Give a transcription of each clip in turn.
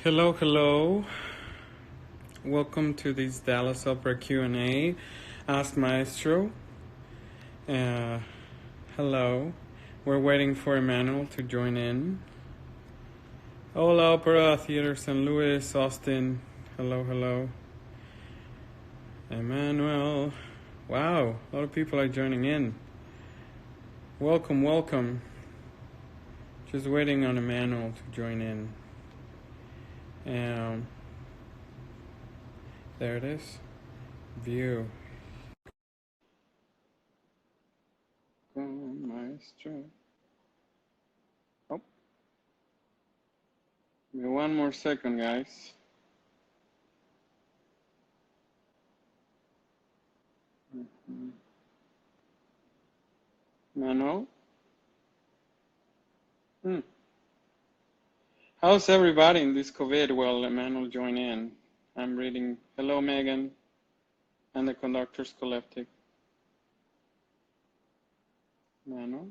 Hello, hello. Welcome to this Dallas Opera Q&A. Ask Maestro. Hello. We're waiting for Emmanuel to join in. Hola, Opera Theater St. Louis, Austin. Hello, hello. Emmanuel. Wow, a lot of people are joining in. Welcome, welcome. Just waiting on Emmanuel to join in. There it is. View. Maestro. Oh. Give me one more second, guys. Manuel? How's everybody in this COVID while Emmanuel join in? I'm reading. Hello, Megan, and the Conductors Collective. Manuel?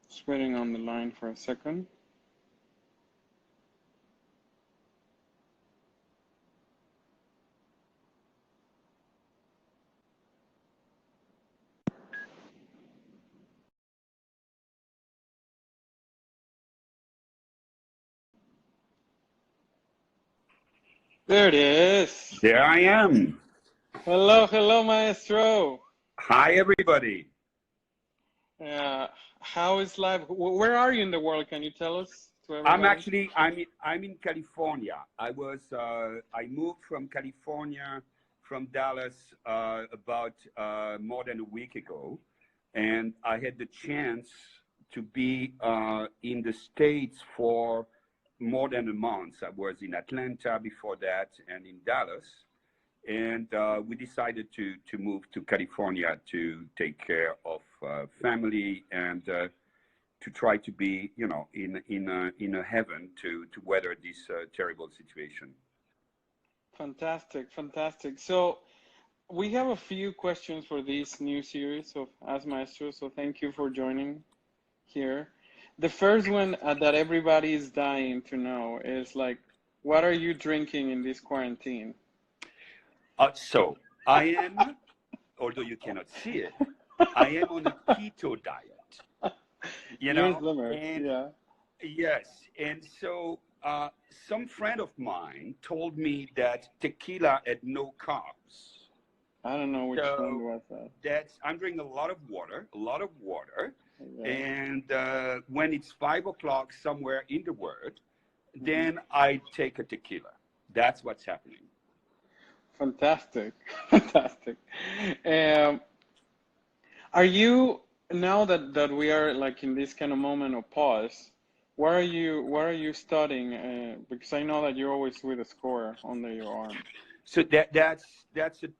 Just waiting on the line for a second. There it is. There I am. Hello, hello, Maestro. Hi, everybody. How is life? Where are you in the world? Can you tell us? To everybody? I'm in California. I moved from California, from Dallas, about more than a week ago, and I had the chance to be in the States for more than a month. I was in Atlanta before that and in Dallas. And we decided to move to California to take care of family and to try to be, you know, in a heaven to weather this terrible situation. Fantastic, fantastic. So we have a few questions for this new series of Ask Maestro. So thank you for joining here. The first one that everybody is dying to know is like, what are you drinking in this quarantine? So I am, although you cannot see it, I am on a keto diet. You know, and yeah. Yes, and so some friend of mine told me that tequila had no carbs. I don't know which one was that. I'm drinking a lot of water, Yeah. and when it's 5 o'clock somewhere in the world, then I take a tequila. That's what's happening. Fantastic, fantastic. Are you, now that we are like in this kind of moment of pause, what are you studying? Because I know that you're always with a score under your arm. So that's a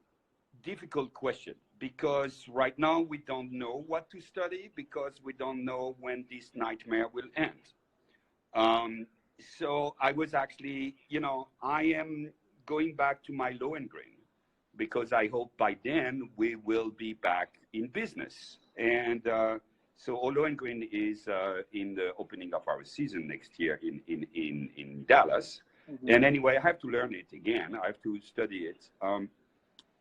difficult question, because right now we don't know what to study, because we don't know when this nightmare will end. So I was actually, you know, I am going back to my Lohengrin, because I hope by then we will be back in business. And so Lohengrin is in the opening of our season next year in Dallas. And anyway, I have to learn it again. I have to study it.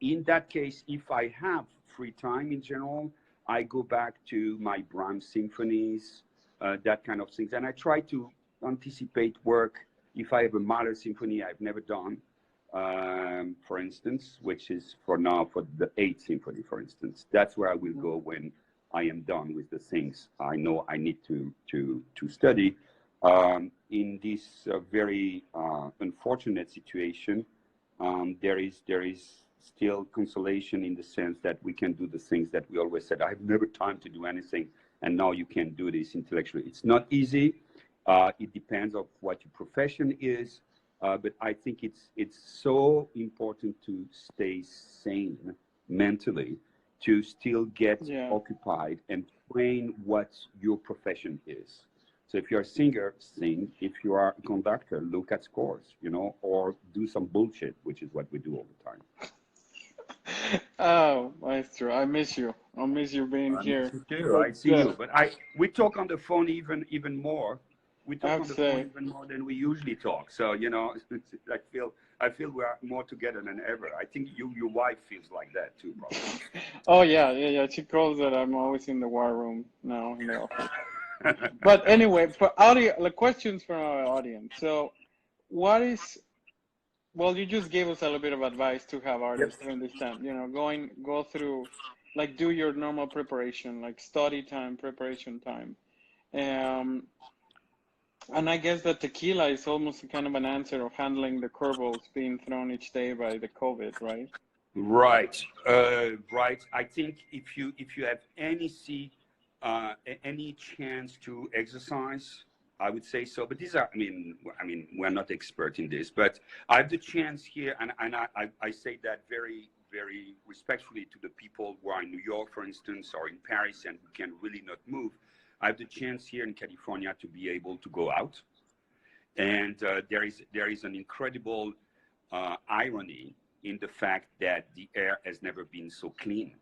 In that case, if I have free time in general, I go back to my Brahms symphonies, that kind of things. And I try to anticipate work. If I have a Mahler symphony I've never done, for instance, which is for now for the 8th symphony, for instance, that's where I will go when I am done with the things I know I need to study. In this very unfortunate situation, there is still consolation in the sense that we can do the things that we always said. I have never time to do anything, and now you can do this intellectually. It's not easy. It depends on what your profession is, but I think it's so important to stay sane mentally, to still get occupied and train what your profession is. So if you're a singer, sing. If you are a conductor, look at scores, you know, or do some bullshit, which is what we do all the time. Oh, Maestro, I miss you. I'll miss you being I miss here. you too. I But see you, but we talk on the phone even more. We I talk have on to the phone say, even more than we usually talk. So I feel we are more together than ever. I think your wife feels like that too, oh yeah, yeah, yeah. She calls that I'm always in the war room now in the office. probably. But anyway, for audio, the questions from our audience. So, what is well, you just gave us a little bit of advice to have Yep. artists to understand, go through, like do your normal preparation, like study time, preparation time. Um, and I guess that tequila is almost kind of an answer of handling the curveballs being thrown each day by the COVID, right? Right, right. I think if you have any chance to exercise, I would say so. But these are, I mean, we're not expert in this, but I have the chance here, and I say that very, very respectfully to the people who are in New York, for instance, or in Paris, and who can really not move. I have the chance here in California to be able to go out, and there is an incredible irony in the fact that the air has never been so clean.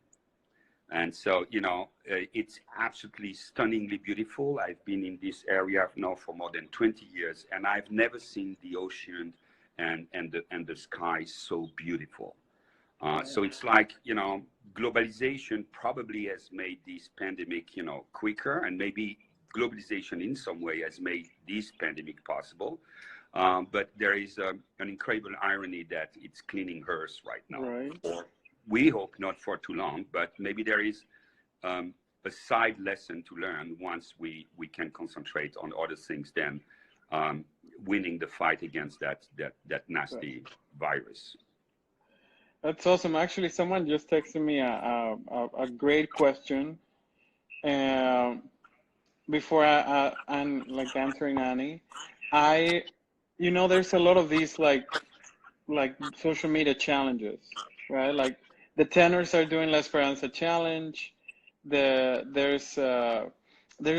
And so, it's absolutely stunningly beautiful. I've been in this area now for more than 20 years, and I've never seen the ocean and the sky so beautiful. So it's like, globalization probably has made this pandemic, quicker, and maybe globalization in some way has made this pandemic possible. But there is an incredible irony that it's cleaning Earth right now. Right. Or we hope not for too long, but maybe there is a side lesson to learn once we can concentrate on other things than winning the fight against that Right. nasty virus. That's awesome. Actually, someone just texted me a great question. Um, Before and like answering Annie, I, there's a lot of these like social media challenges, right? Like the tenors are doing La Esperanza challenge. There's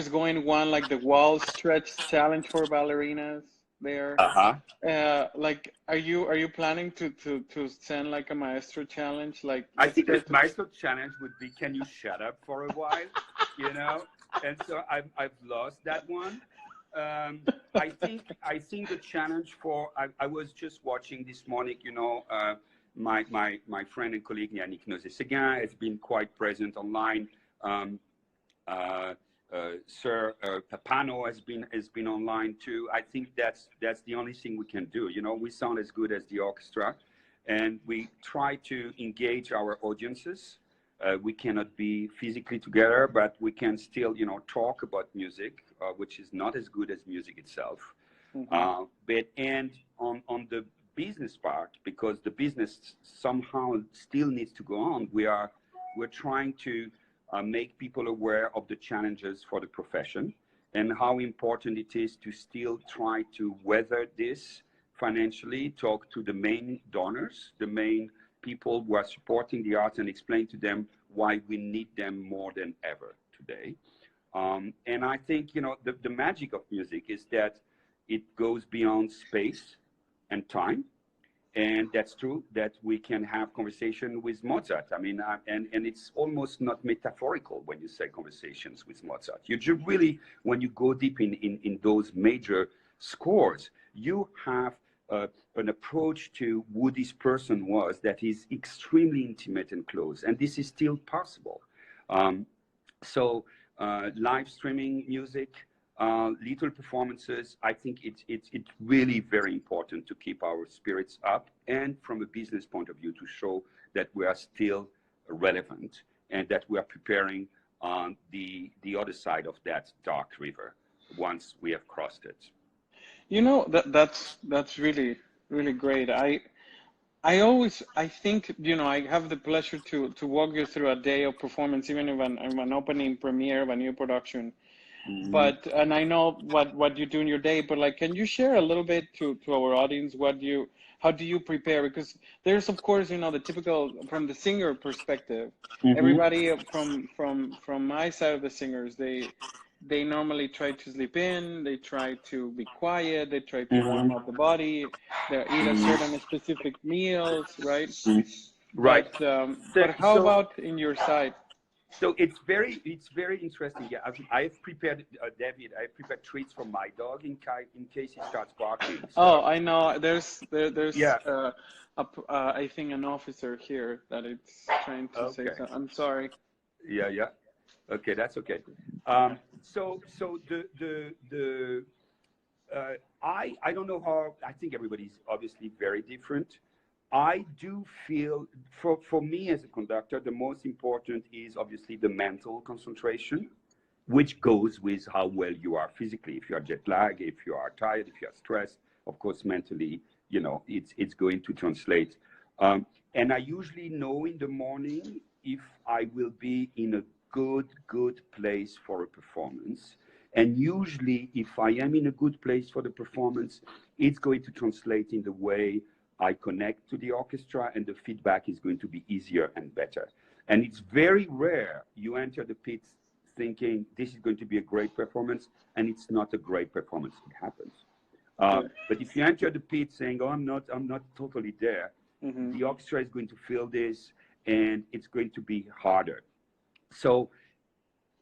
going one like the wall stretch challenge for ballerinas there. Uh-huh. Like, are you planning to send like a maestro challenge, like I think the stretch? Maestro challenge would be, can you shut up for a while? You know? And so I've lost that one. Um, I think the challenge I was just watching this morning, my friend and colleague Yannick Nozé-Séguin has been quite present online. Um, uh, Sir Papano has been online too. I think that's the only thing we can do. We sound as good as the orchestra, and we try to engage our audiences. We cannot be physically together, but we can still, talk about music, which is not as good as music itself. Hmm. And on the business part, because the business somehow still needs to go on, we're trying to make people aware of the challenges for the profession and how important it is to still try to weather this financially, talk to the main donors, the main people who are supporting the arts, and explain to them why we need them more than ever today. And I think, the magic of music is that it goes beyond space and time. And that's true that we can have conversation with Mozart. I mean, and it's almost not metaphorical when you say conversations with Mozart. You just really, when you go deep in those major scores, you have an approach to who this person was that is extremely intimate and close. And this is still possible. Um, so live streaming music, little performances. I think it's really very important to keep our spirits up, and from a business point of view, to show that we are still relevant and that we are preparing on the other side of that dark river once we have crossed it. That's really really great. I think, I have the pleasure to walk you through a day of performance, even if an opening premiere of a new production. Mhm. But, and I know what you do in your day, but like, can you share a little bit to our audience, how do you prepare? Because there's, of course, the typical, from the singer perspective, Mhm. everybody from my side of the singers, they normally try to sleep in, they try to be quiet, they try to warm Mhm. up the body, they eat a certain specific meals, right? Mhm. Right. But So, how so about in your side? So it's very interesting. Yeah, I've prepared David. I prepared treats for my dog in case he starts barking. Oh, So I know. There's yeah, I think an officer here that it's trying to say okay, so. I'm sorry. yeah, yeah, okay, that's okay. So the I don't know how. I think everybody's obviously very different. I do feel for me as a conductor, the most important is obviously the mental concentration, which goes with how well you are physically. If you are jet lag, if you are tired, if you are stressed, of course, mentally, it's going to translate. And I usually know in the morning if I will be in a good place for a performance. And usually, if I am in a good place for the performance, it's going to translate in the way I connect to the orchestra, and the feedback is going to be easier and better. And it's very rare you enter the pits thinking this is going to be a great performance, and it's not a great performance. It happens. Good. But if you enter the pit saying, "Oh, I'm not totally there," Hmm. the orchestra is going to feel this, and it's going to be harder. So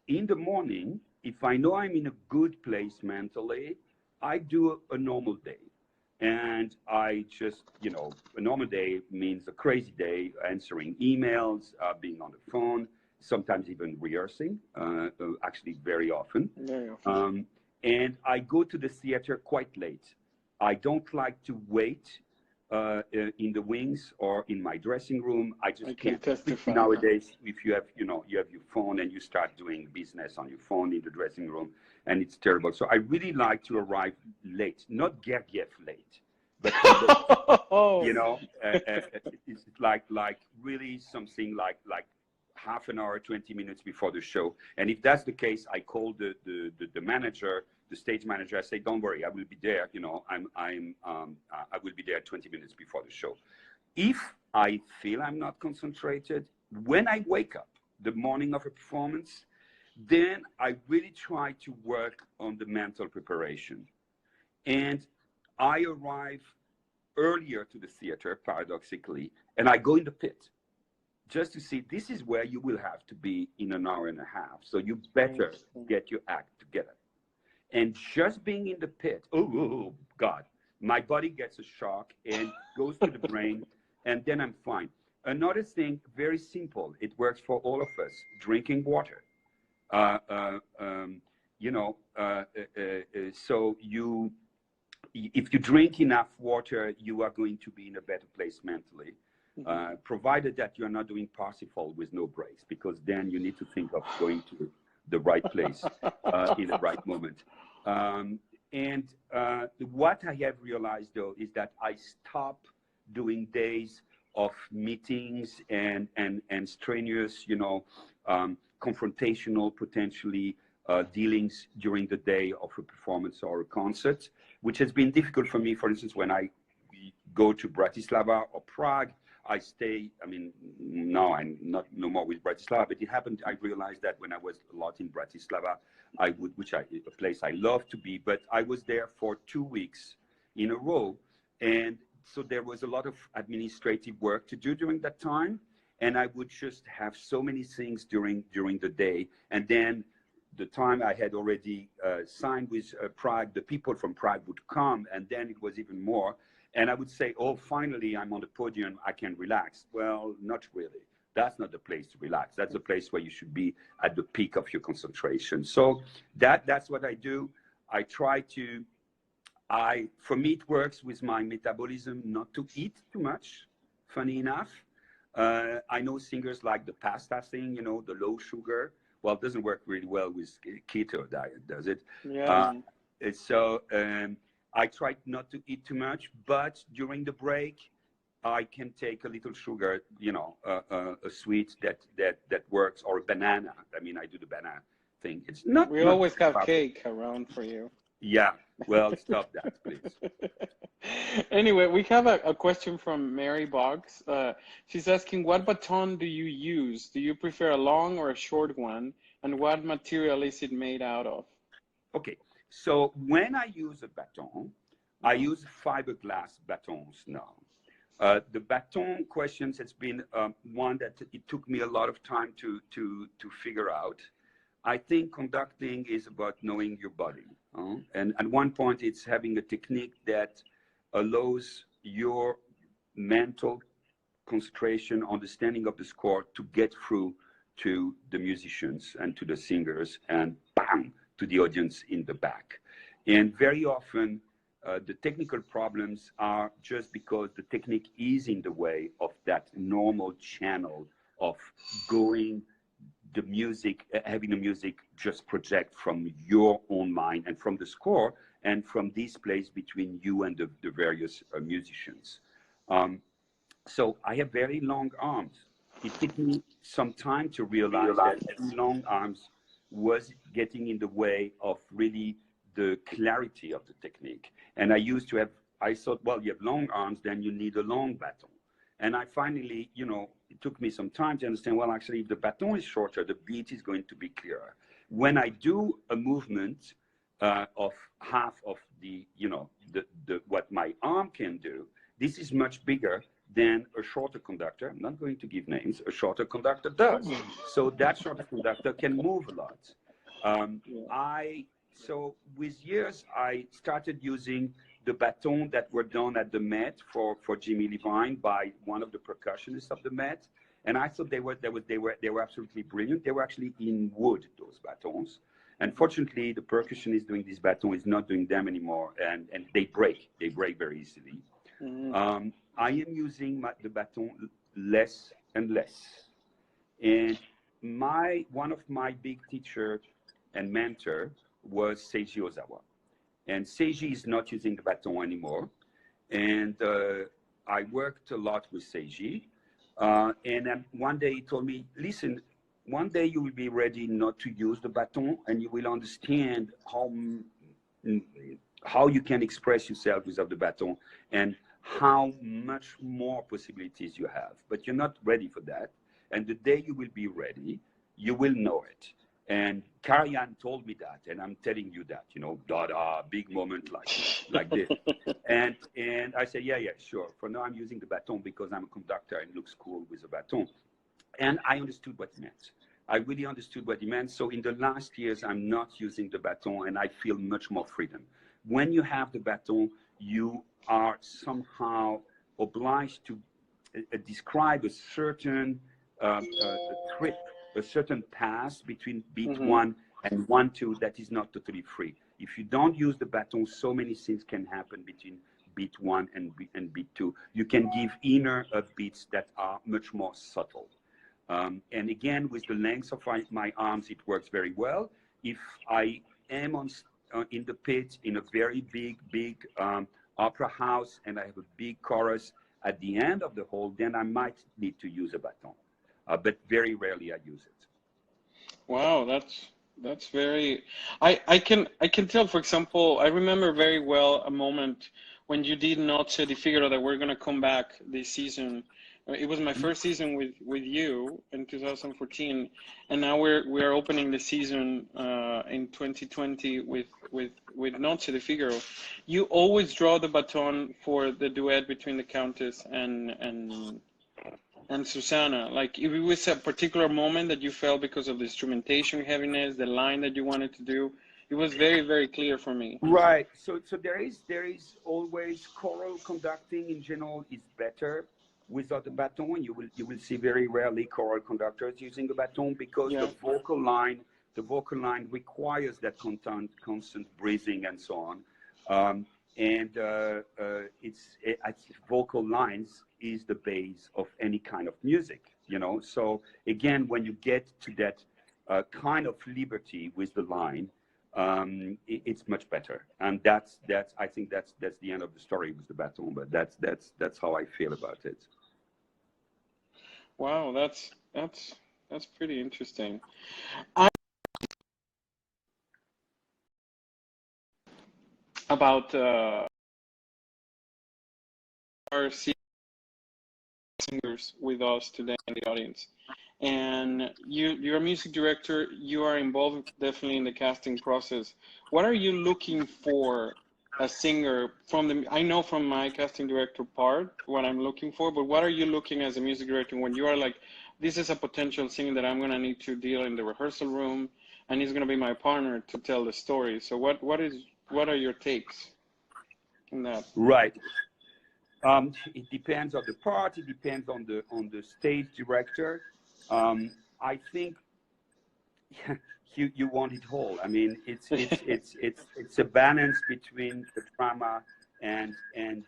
in the morning, if I know I'm in a good place mentally, I do a normal day. And I just, a normal day means a crazy day, answering emails, being on the phone, sometimes even rehearsing, actually very often. Very often. Um, and I go to the theater quite late. I don't like to wait in the wings or in my dressing room. I I just can can't. Especially testify. nowadays, if you have your phone and you start doing business on your phone in the dressing room, and it's terrible. So I really like to arrive late, not Gergiev late, but late. Oh, It's like really something like half an hour, 20 minutes before the show. And if that's the case, I call the manager, the stage manager. I say, "Don't worry, I will be there. I will be there 20 minutes before the show." If I feel I'm not concentrated, when I wake up the morning of a performance, then I really try to work on the mental preparation. And I arrive earlier to the theater, paradoxically, and I go in the pit just to see this is where you will have to be in an hour and a half. So you better interesting. get your act together. And just being in the pit, oh God, my body gets a shock and goes to the brain, and then I'm fine. Another thing, very simple, it works for all of us: drinking water. Uh, uh, um, so if you drink enough water, you are going to be in a better place mentally, Hmm. provided that you're not doing Parsifal with no breaks, because then you need to think of going to the right place in the right moment. And what I have realized, though, is that I stop doing days of meetings and strenuous, confrontational, potentially dealings during the day of a performance or a concert, which has been difficult for me. For instance, when I go to Bratislava or Prague, I stay. I mean, now I'm not no more with Bratislava, but it happened. I realized that when I was a lot in Bratislava, a place I love to be, but I was there for 2 weeks in a row, and so there was a lot of administrative work to do during that time, and I would just have so many things during the day, and then the time I had already signed with Prague, the people from Prague would come, and then it was even more. And I would say, "Oh, finally, I'm on the podium, I can relax." Well, not really. That's not the place to relax. That's the place where you should be at the peak of your concentration. So that's what I do. I try to, for me, it works with my metabolism not to eat too much, funny enough. I know singers like the pasta thing, the low sugar. Well, it doesn't work really well with keto diet, does it? Uh, Yeah. so I try not to eat too much, but during the break, I can take a little sugar, a sweet that works, or a banana. I mean, I do the banana thing. It's not We not always very have powerful. cake around for you. Yeah. Well, stop that, please. Anyway, we have a question from Mary Boggs. She's asking, what baton do you use? Do you prefer a long or a short one? And what material is it made out of? Okay. So when I use a baton, I Uh-huh. use fiberglass batons now. The baton questions has been one that it took me a lot of time to figure out. I think conducting is about knowing your body. And at one point, it's having a technique that allows your mental concentration, understanding of the score to get through to the musicians and to the singers and bam, to the audience in the back. And very often, the technical problems are just because the technique is in the way of that normal channel of going the music, having the music just project from your own mind and from the score and from this place between you and the various musicians. So I have very long arms. It took me some time to realize that long arms was getting in the way of really the clarity of the technique. And I used to have, I thought, well, you have long arms, then you need a long baton. And I finally, it took me some time to understand, well, actually, if the baton is shorter, the beat is going to be clearer. When I do a movement of half of the what my arm can do, this is much bigger than a shorter conductor. I'm not going to give names. A shorter conductor does. So that shorter conductor can move a lot. So with years, I started using the baton that were done at the Met for Jimmy Levine by one of the percussionists of the Met. And I thought they were absolutely brilliant. They were actually in wood, those batons. Unfortunately, the percussionist doing this baton is not doing them anymore, and they break very easily. I am using the baton less and less. And one of my big teachers and mentor was Seiji Ozawa. And Seiji is not using the baton anymore. And I worked a lot with Seiji. And then one day he told me, listen, one day you will be ready not to use the baton and you will understand how you can express yourself without the baton and how much more possibilities you have. But you're not ready for that. And the day you will be ready, you will know it. And Karajan told me that, and I'm telling you that, Dada, big moment like this. And I said, yeah, sure. For now, I'm using the baton because I'm a conductor and it looks cool with a baton. And I understood what he meant. I really understood what he meant. So in the last years, I'm not using the baton and I feel much more freedom. When you have the baton, you are somehow obliged to describe a certain trip, a certain path between beat one and 1-2 that is not totally free. If you don't use the baton, so many things can happen between beat one and beat two. You can give inner beats that are much more subtle. And again, with the length of my arms, it works very well. If I am in the pit in a very big opera house and I have a big chorus at the end of the whole, then I might need to use a baton. But very rarely I use it. Wow, that's very. I can tell. For example, I remember very well a moment when you did not say the figure that we're gonna come back this season. It was my first season with you in 2014, and now we're opening the season in 2020 with Noce de Figaro. You always draw the baton for the duet between the Countess and Susanna. Like if it was a particular moment that you felt because of the instrumentation heaviness, the line that you wanted to do, it was very clear for me. Right. So there is always choral conducting in general is better without the baton. You will see very rarely choral conductors using the baton because the vocal line requires that constant breathing and so on. It's vocal lines is the base of any kind of music, So again, when you get to that kind of liberty with the line, it's much better. And I think that's the end of the story with the baton. But that's how I feel about it. Wow, that's pretty interesting. About our singers with us today in the audience, and you're a music director. You are involved definitely in the casting process. What are you looking for a singer from the, I know from my casting director part what I'm looking for, but what are you looking as a music director when you are like, this is a potential singer that I'm going to need to deal in the rehearsal room, and he's going to be my partner to tell the story. So what are your takes in that? Right. It depends on the part. It depends on the stage director. I think you want it whole. I mean, it's a balance between the drama and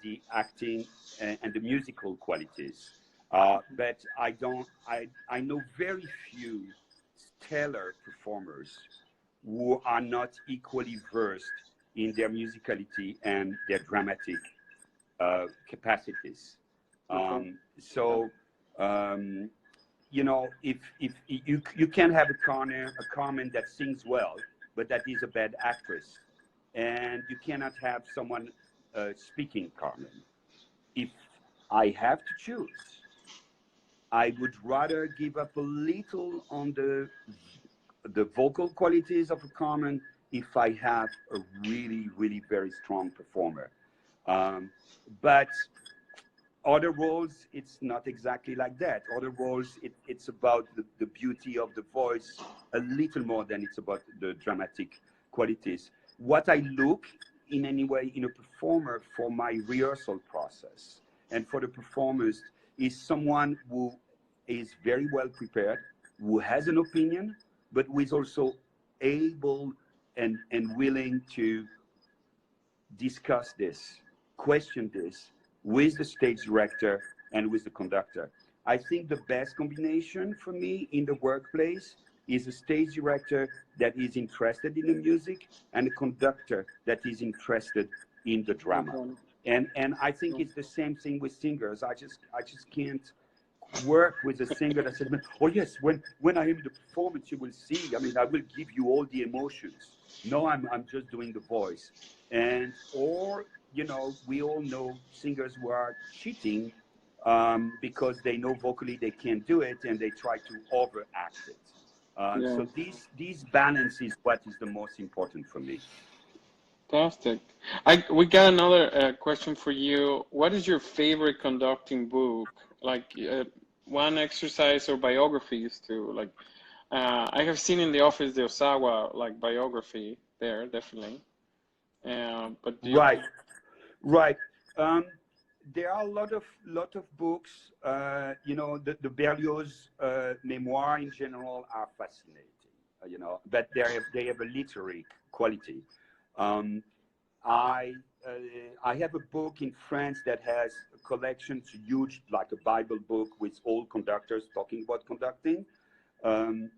the acting and the musical qualities. But I know very few stellar performers who are not equally versed in their musicality and their dramatic capacities. Okay. So you know, if you can have a Carmen that sings well, but that is a bad actress, and you cannot have someone speaking Carmen. If I have to choose, I would rather give up a little on the vocal qualities of a Carmen if I have a really very strong performer. But other roles, it's not exactly like that. Other roles, it's about the beauty of the voice a little more than it's about the dramatic qualities. What I look in any way in a performer for my rehearsal process and for the performers is someone who is very well prepared, who has an opinion, but who is also able and willing to discuss this, question this with the stage director and with the conductor. I think the best combination for me in the workplace is a stage director that is interested in the music and a conductor that is interested in the drama. Okay. And I think it's the same thing with singers. I just can't work with a singer that says, oh yes, when I am in the performance, you will see. I mean, I will give you all the emotions. No, I'm just doing the voice. And or you know, we all know singers who are cheating because they know vocally they can't do it and they try to overact it. Yeah. So these balance is what is the most important for me. Fantastic. We got another question for you. What is your favorite conducting book? Like one exercise or biographies too. Like I have seen in the office the Osawa like biography there, definitely. But do you? Right, right. Um, there are a lot of books. You know, the Berlioz memoir in general are fascinating. You know, but they have a literary quality. Um, I uh, I have a book in France that has collections huge, like a Bible book with all conductors talking about conducting. Um,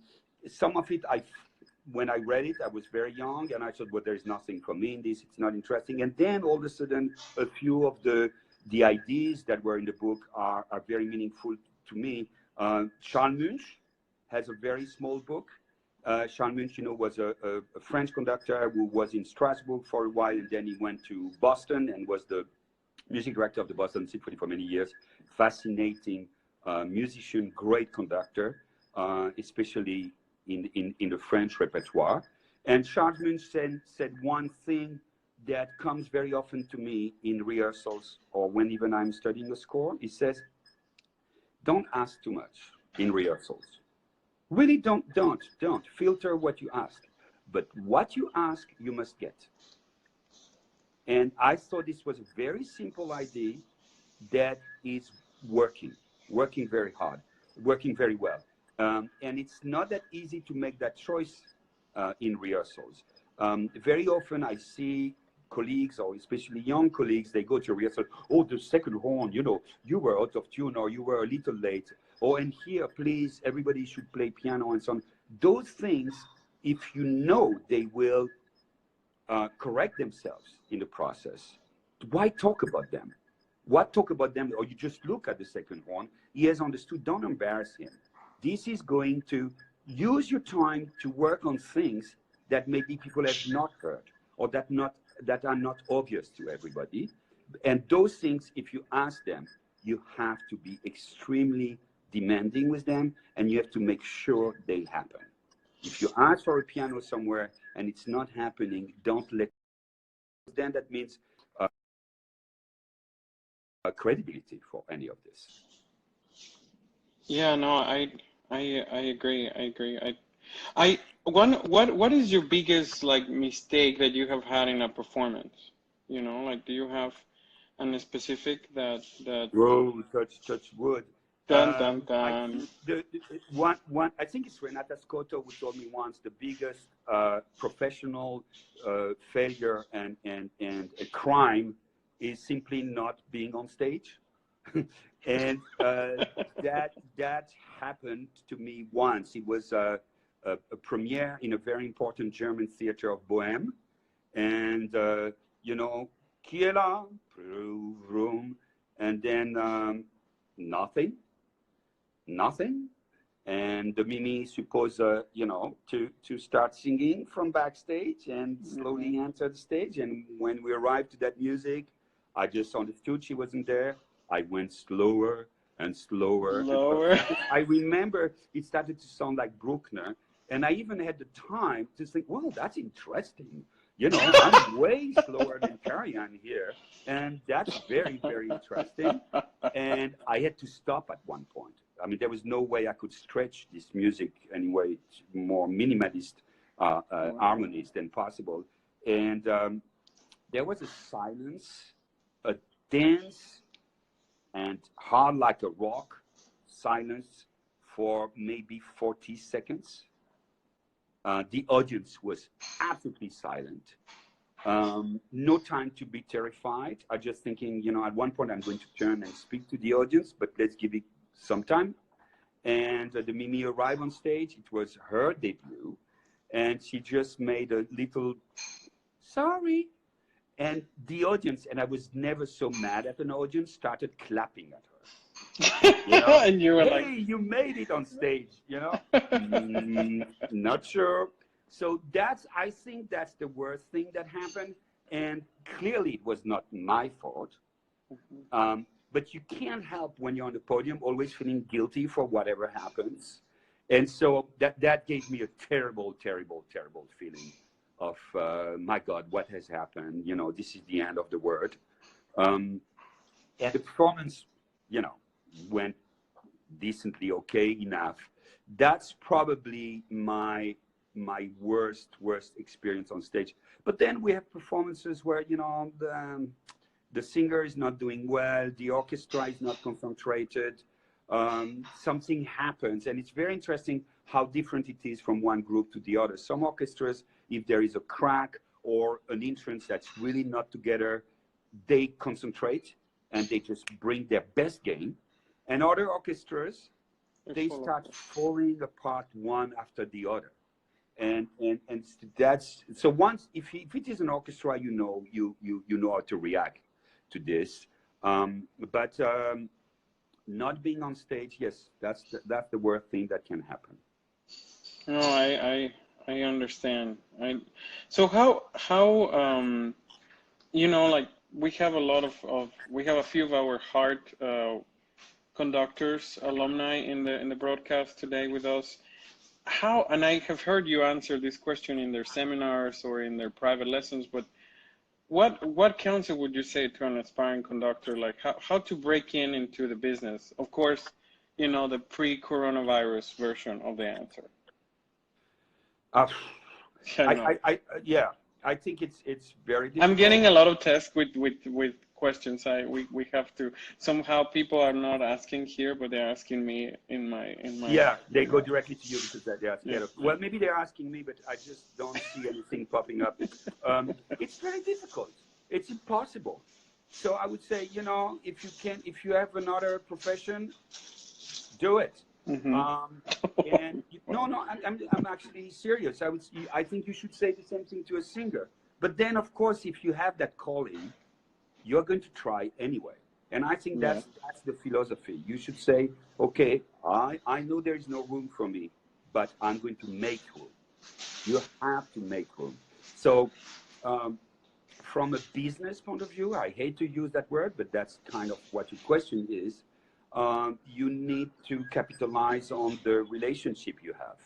some of it, when I read it, I was very young, and I thought, well, there's nothing for me in this. It's not interesting. And then all of a sudden, a few of the ideas that were in the book are very meaningful to me. Charles Munch has a very small book. Charles Munch, you know, was a French conductor who was in Strasbourg for a while, and then he went to Boston and was the music director of the Boston Symphony for many years. Fascinating musician, great conductor, especially in the French repertoire. And Charles Munch said one thing that comes very often to me in rehearsals or when even I'm studying a score. He says, don't ask too much in rehearsals. Really don't filter what you ask, but what you ask you must get. And I thought this was a very simple idea that is working very hard, working very well. And it's not that easy to make that choice in rehearsals. Very often I see colleagues, or especially young colleagues, they go to rehearsal, oh, the second horn, you know, you were out of tune or you were a little late. Oh, and here, please, everybody should play piano and so on. Those things, if you know they will correct themselves in the process, why talk about them? What talk about them? Or you just look at the second horn. He has understood. Don't embarrass him. This is going to use your time to work on things that maybe people have not heard or that are not obvious to everybody. And those things, if you ask them, you have to be extremely demanding with them, and you have to make sure they happen. If you ask for a piano somewhere and it's not happening, don't let then that means credibility for any of this. Yeah, no, I agree. I agree. What is your biggest like mistake that you have had in a performance? You know, like do you have an specific that Whoa, touch wood. dun dun I dun? think one I think it's Renata Scotto who told me once the biggest professional failure and a crime is simply not being on stage. And that happened to me once. It was a premiere in a very important German theater of Bohème, and you know, qui est là? Room, and then nothing, and the Mimi supposed, you know, to start singing from backstage and slowly enter the stage. And when we arrived to that music, I just understood she wasn't there. I went slower and slower. Lower. I remember it started to sound like Bruckner, and I even had the time to think, well, that's interesting. You know, I'm way slower than Karajan here, and that's very, very interesting. And I had to stop at one point. I mean, there was no way I could stretch this music anyway, more minimalist harmonies than possible. And there was a silence, a dense and hard like a rock silence for maybe 40 seconds. The audience was absolutely silent. No time to be terrified. I just thinking, you know, at one point I'm going to turn and speak to the audience, but let's give it some time. And the Mimi arrived on stage. It was her debut, and she just made a little sorry. And the audience, and I was never so mad at an audience, started clapping at her. You know? And you were hey, like, you made it on stage, you know? Not sure. So I think that's the worst thing that happened. And clearly it was not my fault. But you can't help when you're on the podium always feeling guilty for whatever happens. And so that gave me a terrible, terrible, terrible feeling of, my God, what has happened? You know, this is the end of the world. And the performance, you know, went decently okay enough. That's probably my worst experience on stage. But then we have performances where, you know, the singer is not doing well, the orchestra is not concentrated, something happens, and it's very interesting how different it is from one group to the other. Some orchestras, if there is a crack or an entrance that's really not together, they concentrate and they just bring their best game. And other orchestras, they start falling apart one after the other. And that's so. Once if it is an orchestra, you know how to react to this. But not being on stage, yes, that's the worst thing that can happen. no, I understand. So how you know, like we have a lot of we have a few of our heart conductors alumni in the broadcast today with us. How, and I have heard you answer this question in their seminars or in their private lessons, but what counsel would you say to an aspiring conductor, like how to break into the business? Of course, you know, the pre-coronavirus version of the answer. Yeah, I think it's very difficult. I'm getting a lot of tests with questions. We have to, somehow people are not asking here, but they're asking me in my yeah, they go directly to you because they're scared of, well, maybe they're asking me, but I just don't see anything popping up. It's very difficult. It's impossible. So I would say, you know, if you have another profession, do it. And no, I'm actually serious. I think you should say the same thing to a singer. But then, of course, if you have that calling, you're going to try anyway. And I think that's the philosophy. You should say, okay, I know there is no room for me, but I'm going to make room. You have to make room. So from a business point of view, I hate to use that word, but that's kind of what your question is. You need to capitalize on the relationship you have.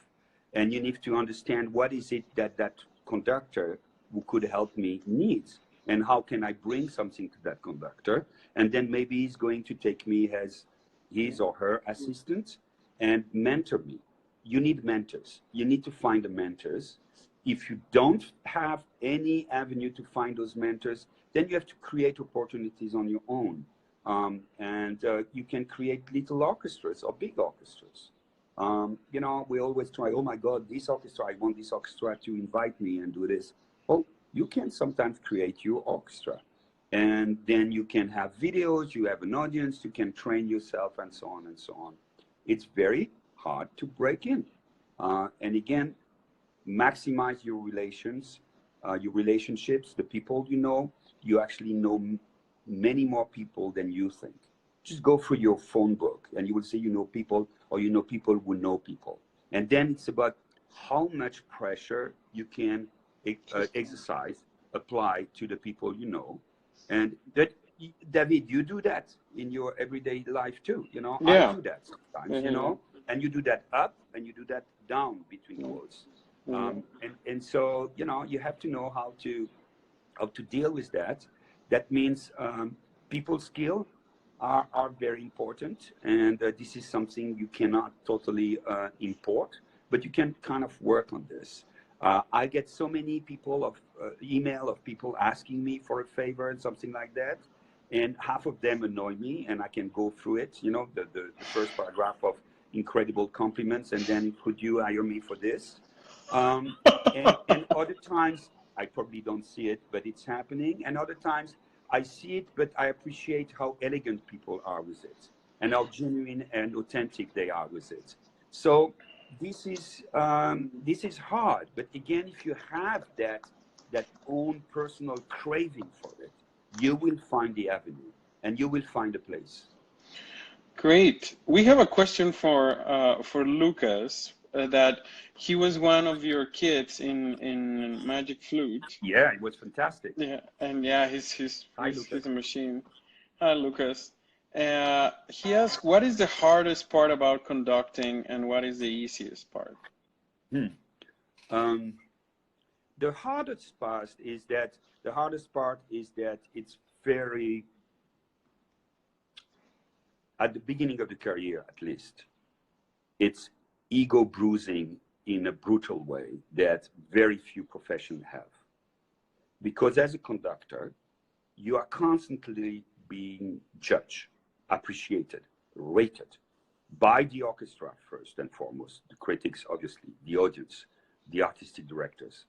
And you need to understand what is it that conductor who could help me needs. and how can I bring something to that conductor? And then maybe he's going to take me as his or her assistant and mentor me. You need mentors. You need to find the mentors. If you don't have any avenue to find those mentors, then you have to create opportunities on your own. And you can create little orchestras or big orchestras. You know, we always try, oh my God, this orchestra, I want this orchestra to invite me and do this. Well, you can sometimes create your orchestra. And then you can have videos, you have an audience, you can train yourself, and so on and so on. It's very hard to break in. And again, maximize your relations, your relationships, the people you know. You actually know many more people than you think. Just go through your phone book and you will see you know people, or you know people who know people. And then it's about how much pressure you can exercise, apply to the people you know. And that, David, you do that in your everyday life too. You know, I Yeah. do that sometimes, you know, and you do that up and you do that down between quotes. And so, you know, you have to know how to deal with that. That means people skill are very important, and this is something you cannot totally import, but you can kind of work on this. I get so many people of email of people asking me for a favor and something like that, and half of them annoy me, and I can go through it. You know, the first paragraph of incredible compliments, and then could you hire me for this? And other times I probably don't see it, but it's happening. And other times I see it, but I appreciate how elegant people are with it and how genuine and authentic they are with it. So this is hard. But again, if you have that own personal craving for it, you will find the avenue and you will find a place. Great. We have a question for Lucas, that he was one of your kids in Magic Flute. Yeah, it was fantastic. Yeah, and yeah, he's a machine. Hi, Lucas. He asked, what is the hardest part about conducting, and what is the easiest part? The hardest part is that it's very, at the beginning of the career at least, it's ego bruising in a brutal way that very few professions have. Because as a conductor, you are constantly being judged, appreciated, rated by the orchestra first and foremost, the critics, obviously, the audience, the artistic directors.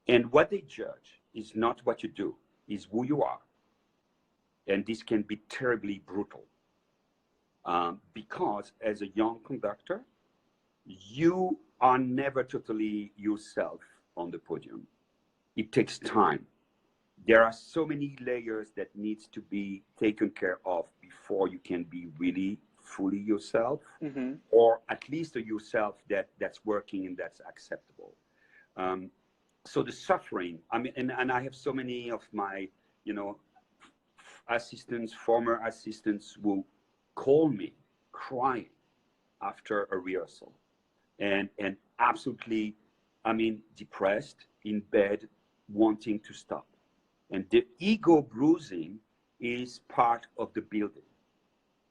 And what they judge is not what you do, is who you are. And this can be terribly brutal. Because as a young conductor, you are never totally yourself on the podium. It takes time. There are so many layers that needs to be taken care of before you can be really fully yourself, or at least a yourself that's working and that's acceptable. So the suffering, I mean, and I have so many of my, you know, assistants, former assistants will call me crying after a rehearsal and absolutely, I mean, depressed in bed, wanting to stop. And the ego bruising is part of the building.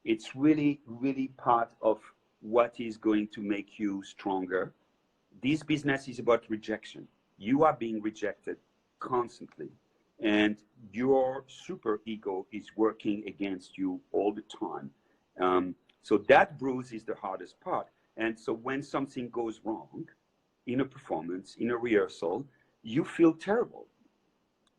It's really, really part of what is going to make you stronger. This business is about rejection. You are being rejected constantly, and your super ego is working against you all the time. So that bruise is the hardest part. And so when something goes wrong in a performance, in a rehearsal, you feel terrible.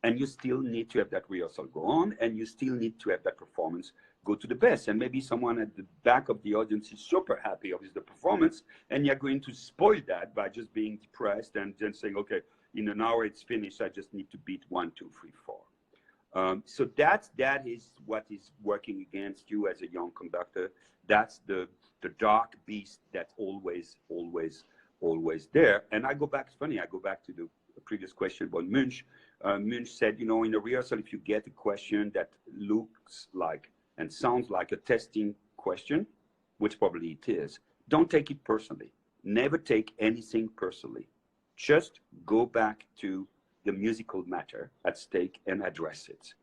And you still need to have that rehearsal go on, and you still need to have that performance go to the best. And maybe someone at the back of the audience is super happy with the performance, and you're going to spoil that by just being depressed and then saying, okay, in an hour it's finished, I just need to beat 1, 2, 3, 4. So that is what is working against you as a young conductor. That's the dark beast that's always there. And I go back, it's funny, I go back to the previous question about Munch. Munch said, you know, in a rehearsal, if you get a question that looks like and sounds like a testing question, which probably it is, don't take it personally. Never take anything personally. Just go back to the musical matter at stake and address it.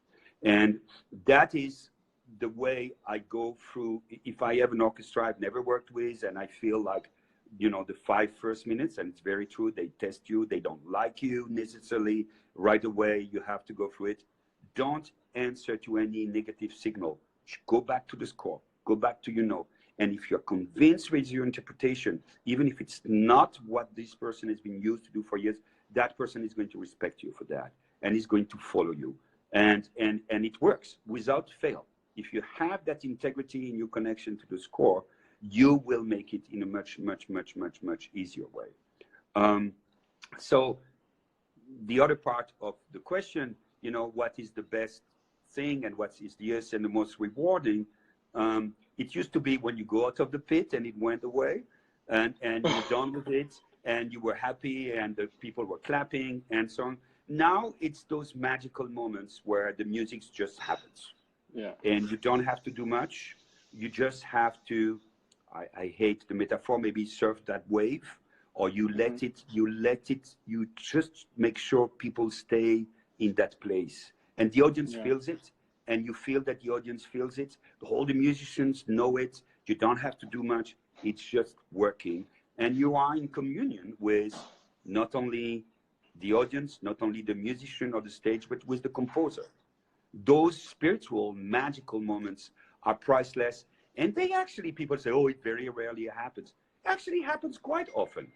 And that is the way I go through. If I have an orchestra I've never worked with and I feel like, you know, the 5 first minutes, and it's very true, they test you, they don't like you necessarily right away, you have to go through it. Don't answer to any negative signal. Go back to the score, go back to, you know, and if you're convinced with your interpretation, even if it's not what this person has been used to do for years, that person is going to respect you for that and is going to follow you. And it works without fail. If you have that integrity in your connection to the score, you will make it in a much easier way. So the other part of the question, you know, what is the best thing and what is the yes and the most rewarding? It used to be when you go out of the pit and it went away and you're done with it and you were happy and the people were clapping and so on. Now it's those magical moments where the music just happens. Yeah. And you don't have to do much. You just have to, I hate the metaphor, maybe surf that wave, or you let it, you just make sure people stay in that place. And the audience feels it, and you feel that the audience feels it. All the musicians know it. You don't have to do much. It's just working. And you are in communion with not only the audience, not only the musician or the stage, but with the composer. Those spiritual, magical moments are priceless. And they actually, people say, oh, it very rarely happens. It actually happens quite often.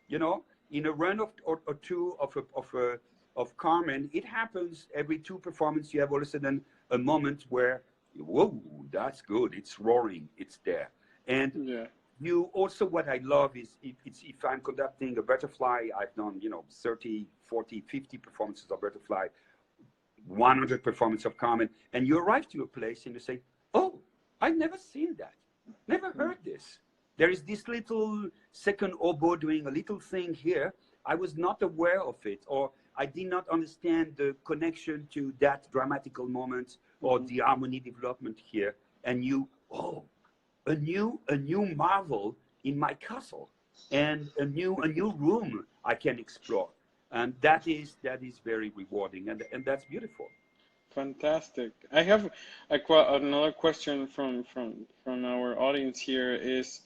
You know, in a run of or two of Carmen, it happens every 2 performances. You have all of a sudden a moment where, whoa, that's good. It's roaring. It's there. And you also, what I love is if I'm conducting a butterfly, I've done, you know, 30, 40, 50 performances of butterfly, 100 performances of Carmen, and you arrive to a place and you say, oh, I've never seen that. Never heard this. There is this little second oboe doing a little thing here. I was not aware of it, or I did not understand the connection to that dramatical moment or the harmony development here. And you, oh, a new marvel in my castle, and a new room I can explore. And that is very rewarding, and that's beautiful. Fantastic. I have another question from our audience here is,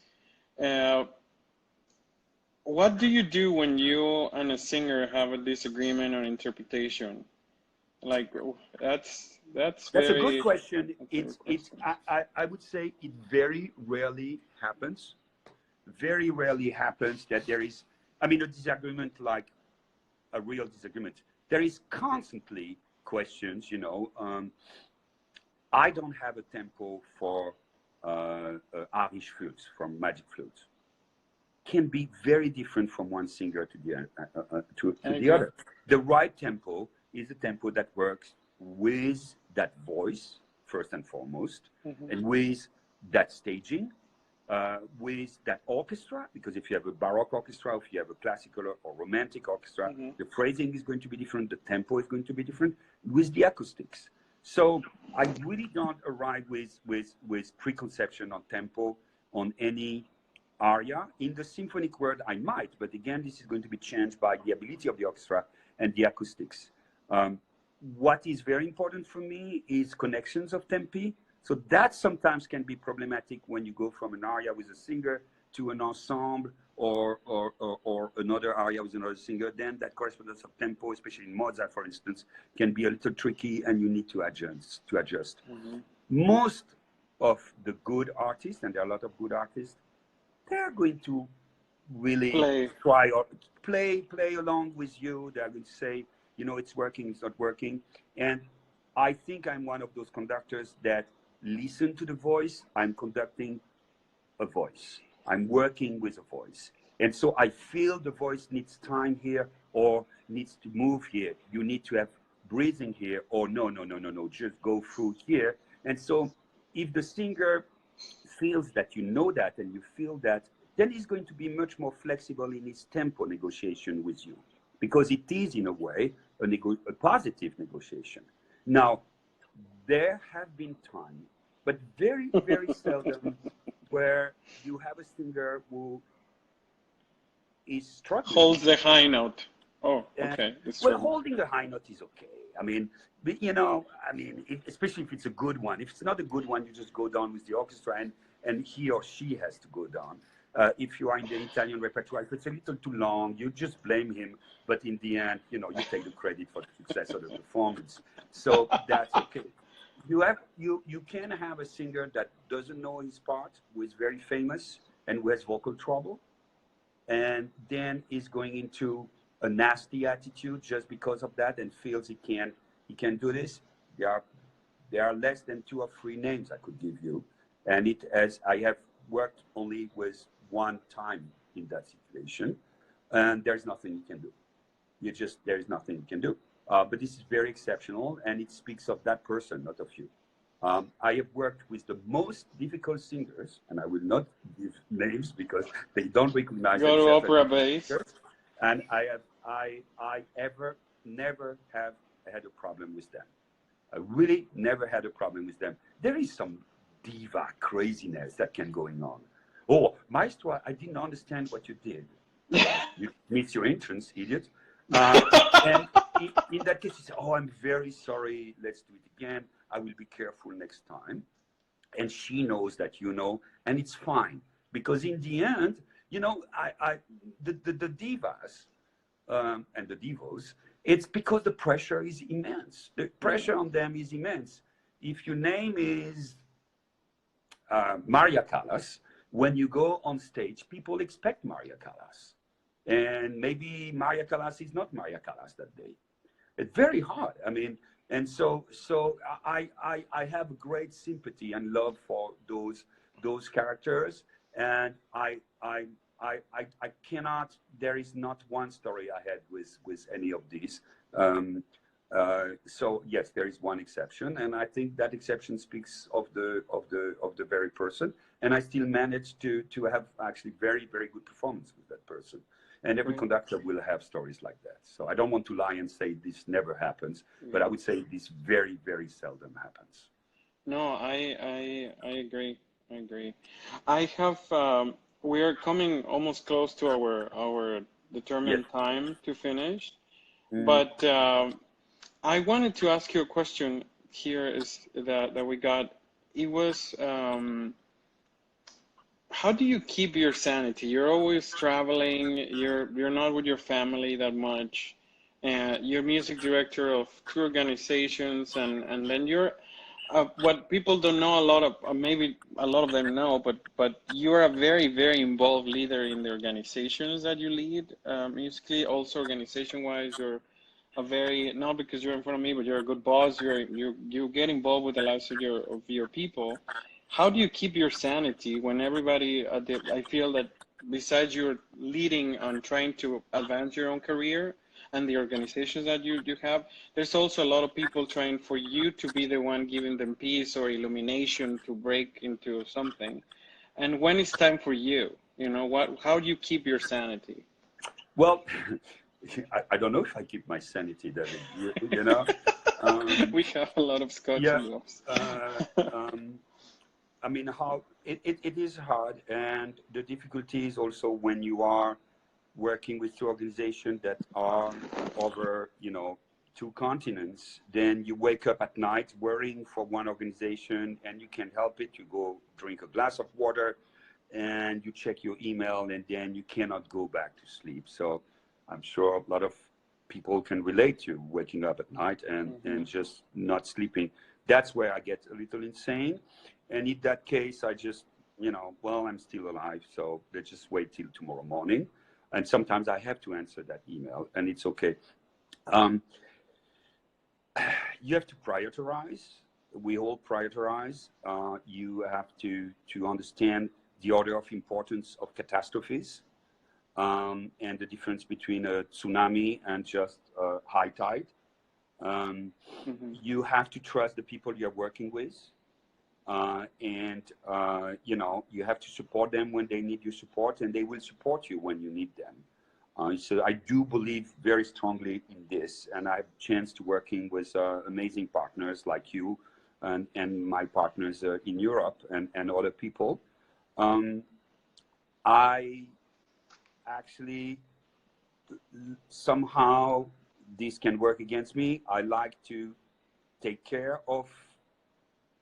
what do you do when you and a singer have a disagreement on interpretation? Like, that's a good question. I would say it very rarely happens. Very rarely happens that there is, I mean, a disagreement like a real disagreement. There is constantly questions, you know. I don't have a tempo for Irish flutes, from magic flutes. Can be very different from one singer to the other. The right tempo is a tempo that works with that voice, first and foremost, and with that staging, with that orchestra, because if you have a Baroque orchestra, if you have a classical or romantic orchestra, the phrasing is going to be different, the tempo is going to be different, with the acoustics. So I really don't arrive with preconception on tempo on any aria. In the symphonic world, I might, but again, this is going to be changed by the ability of the orchestra and the acoustics. What is very important for me is connections of tempi. So that sometimes can be problematic when you go from an aria with a singer to an ensemble or another aria with another singer. Then that correspondence of tempo, especially in Mozart, for instance, can be a little tricky, and you need to adjust. Most of the good artists, and there are a lot of good artists, they are going to really try or play along with you. They are going to say, you know, it's working, it's not working. And I think I'm one of those conductors that listen to the voice. I'm conducting a voice. I'm working with a voice. And so I feel the voice needs time here or needs to move here. You need to have breathing here, or no, just go through here. And so if the singer feels that you know that and you feel that, then he's going to be much more flexible in his tempo negotiation with you, because it is, in a way, a positive negotiation. Now, there have been times, but very, very seldom, where you have a singer who is struggling. Holds the high note. Oh, And, okay. It's well, true. holding the high note is okay. I mean, I mean, especially if it's a good one. If it's not a good one, you just go down with the orchestra, and he or she has to go down. If you are in the Italian repertoire, if it's a little too long, you just blame him. But in the end, you take the credit for the success of the performance. So that's okay. You can have a singer that doesn't know his part, who is very famous and who has vocal trouble, and then is going into a nasty attitude just because of that, and feels he can do this. There are less than 2 or 3 names I could give you, and it as I have worked only with one time in that situation, and there's nothing you can do. There is nothing you can do. But this is very exceptional, and it speaks of that person, not of you. I have worked with the most difficult singers, and I will not give names because they don't recognize Go to themselves as opera difficult base. singers. And I ever never have had a problem with them. I really never had a problem with them. There is some diva craziness that can going on. Oh, Maestro, I didn't understand what you did. You missed your entrance, idiot. And in that case, you say, "Oh, I'm very sorry. Let's do it again. I will be careful next time." And she knows that and it's fine, because in the end, the divas and the divos, it's because the pressure is immense. The pressure on them is immense. If your name is Maria Callas, when you go on stage, people expect Maria Callas. And maybe Maria Callas is not Maria Callas that day. It's very hard. I mean, and so I have great sympathy and love for those characters, and I cannot. There is not one story I had with any of these. So yes, there is one exception, and I think that exception speaks of the very person. And I still managed to have actually very, very good performance with that person. And every conductor will have stories like that. So I don't want to lie and say this never happens, but I would say this very, very seldom happens. No, I agree. I agree. I have we are coming almost close to our Yes. determined time to finish, Mm. but I wanted to ask you a question here is that we got. It was how do you keep your sanity? You're always traveling. You're not with your family that much. You're music director of two organizations, and then you're what people don't know a lot of maybe a lot of them know, but you're a very very involved leader in the organizations that you lead musically. Also organization wise, you're a very not because you're in front of me, but you're a good boss. You get involved with the lives of your people. How do you keep your sanity when everybody? I feel that besides you're leading on trying to advance your own career and the organizations that you have, there's also a lot of people trying for you to be the one giving them peace or illumination to break into something. And when it's time for you, how do you keep your sanity? Well, I don't know if I keep my sanity, David. You know, We have a lot of scotch yeah. in the office. I mean, how it is hard, and the difficulty is also when you are working with two organizations that are over, 2 continents. Then you wake up at night worrying for one organization, and you can't help it. You go drink a glass of water, and you check your email, and then you cannot go back to sleep. So I'm sure a lot of people can relate to waking up at night and just not sleeping. That's where I get a little insane. And in that case, I just, well, I'm still alive, so let's just wait till tomorrow morning. And sometimes I have to answer that email, and it's okay. Um, you have to prioritize. We all prioritize. You have to understand the order of importance of catastrophes, and the difference between a tsunami and just high tide. You have to trust the people you're working with. And you have to support them when they need your support, and they will support you when you need them. So I do believe very strongly in this, and I have a chance to working with amazing partners like you and my partners in Europe and other people. I actually somehow this can work against me. I like to take care of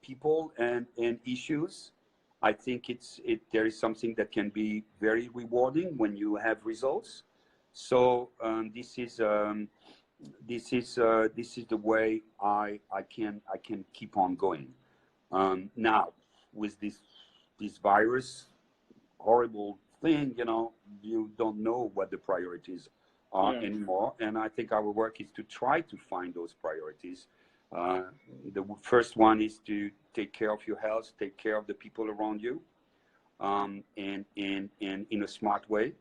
people and issues. I think there is something that can be very rewarding when you have results. So this is the way I can keep on going. Now with this virus, horrible thing, you don't know what the priorities are anymore. And I think our work is to try to find those priorities. The first one is to take care of your health, take care of the people around you, and in a smart way.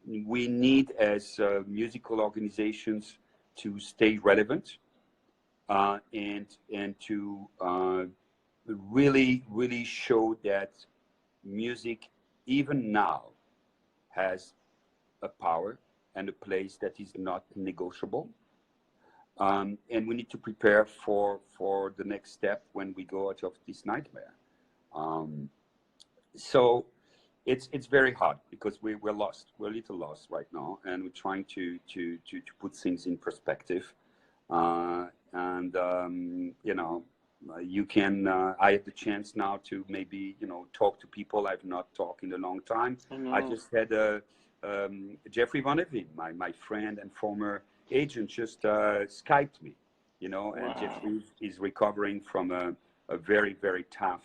We need, as musical organizations, to stay relevant, and to really show that music, even now, has a power and a place that is not negotiable. And we need to prepare for the next step when we go out of this nightmare. So it's very hard because we're lost. We're a little lost right now, and we're trying to put things in perspective. You can. I have the chance now to maybe talk to people I've not talked in a long time. I just had Jeffrey Van Even, my friend and former agent, just Skyped me, and Jeffrey is recovering from a very, very tough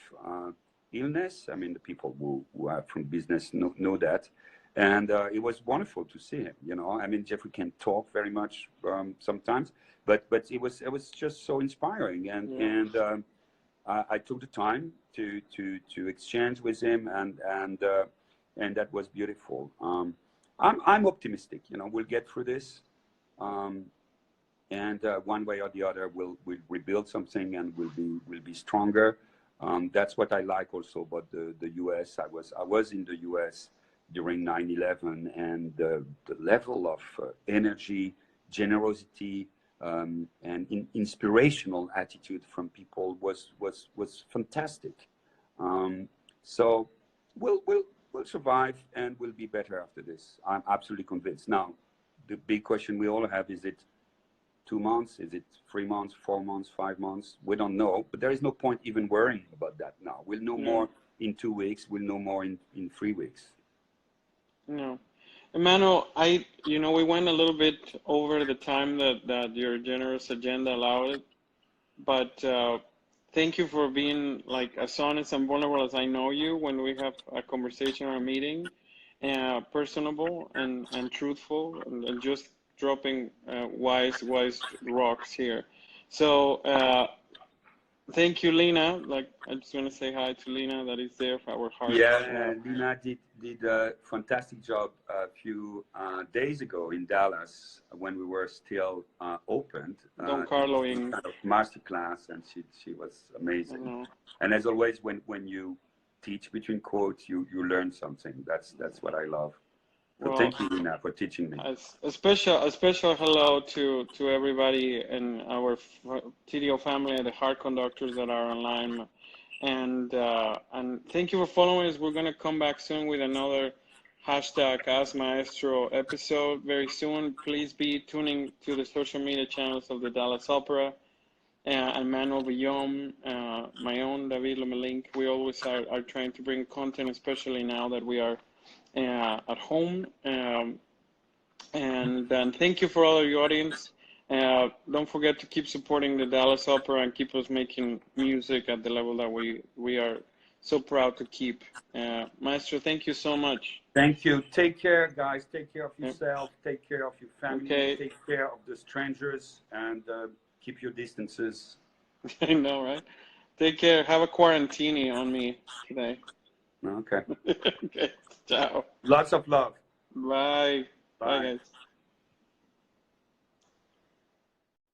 illness. I mean, the people who are from business know that. And it was wonderful to see him, I mean, Jeffrey can talk very much sometimes, but it was just so inspiring. And I took the time to exchange with him, and that was beautiful. I'm optimistic, we'll get through this. And one way or the other, we'll rebuild something, and we'll be stronger. That's what I like also about the U.S. I was in the U.S. during 9/11, and the level of energy, generosity, and inspirational attitude from people was fantastic. So we'll survive, and we'll be better after this. I'm absolutely convinced. Now, the big question we all have, is it 2 months? Is it 3 months, 4 months, 5 months? We don't know, but there is no point even worrying about that now. We'll know more in 2 weeks. We'll know more in 3 weeks. No. Emmanuel, we went a little bit over the time that your generous agenda allowed, but thank you for being like as honest and vulnerable as I know you when we have a conversation or a meeting, personable and truthful, and just dropping wise rocks here. So thank you, Lena. Like, I just want to say hi to Lena, that is there for our heart. Yeah, Lena did a fantastic job a few days ago in Dallas when we were still opened. Don Carlo in kind of masterclass, and she was amazing. And as always, when you teach between quotes, you learn something. That's what I love. So thank you, Lena, for teaching me. A special hello to everybody in our TDO family and the heart conductors that are online, and thank you for following us. We're gonna come back soon with another hashtag Ask Maestro episode very soon. Please be tuning to the social media channels of the Dallas Opera, Emmanuel Villaume, my own David Lemelink. We always are trying to bring content, especially now that we are at home, and then thank you for all of your audience. Don't forget to keep supporting the Dallas Opera and keep us making music at the level that we are so proud to keep. Maestro, thank you so much. Thank you. Take care, guys. Take care of yourself. Take care of your family. Take care of the strangers, and keep your distances. I know, right? Take care. Have a quarantini on me today. Okay. Okay. Ciao. Lots of love. Bye. Bye. Bye, guys.